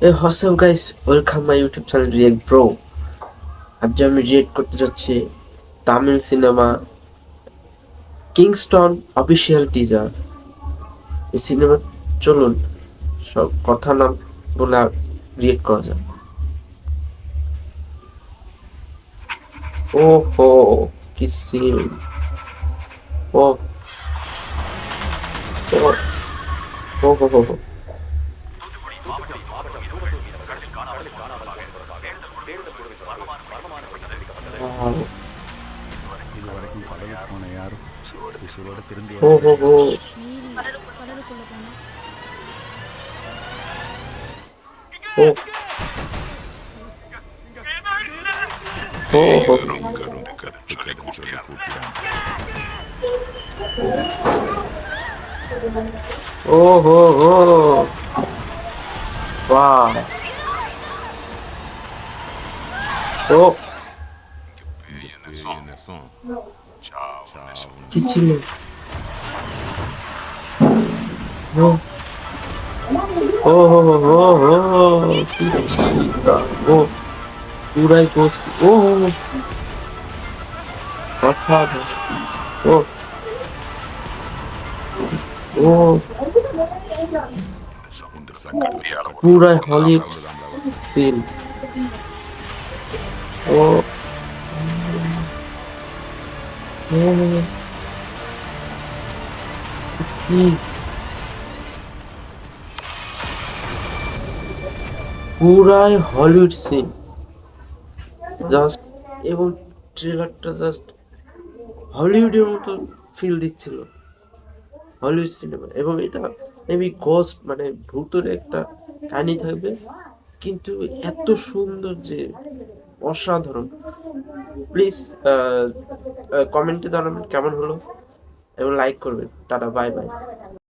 Hey, what's up guys? Welcome my YouTube channel React Bro. আজ আমি react করতে যাচ্ছি Tamil cinema Kingston official teaser. এই সিনেমা চলুন সব কথা না বলে রিয়েক্ট করা যাক। ও হো, কি সিন! ও ও ও হো হো হো। Wow. இதுவரைக்கும் கடலுக்கு போன யாரும் உசுரோட திரும்பி ஓ ஹோ ஹோ மீறி கடலுக்குள்ள போனா ஓ ஓ ஹோ கதைன்னு சொல்லி கூப்பிட்டாங்க. ஓ ஹோ ஹோ. Wow. ও কি ছিল? ও ও হো হো হো হো, কি ছিল? ও পুরাই পোস্ট। ও হো হো, অসাধারণ। ও ও পুরাই হলিউড সিন। ও ও, কি পুরাই হলিউড সিন জাস্ট। এবং ট্রেলারটা জাস্ট হলিউডের মতো ফিল দিচ্ছিল, হলিউড সিনেমা। এবং এটা মেবি গোস্ট মানে ভূতের একটা কাহিনী থাকবে, কিন্তু এত সুন্দর যে অসাধারণ। প্লিজ কমেন্টে জানাবেন কেমন হলো এবং লাইক করবেন। Tata, bye bye.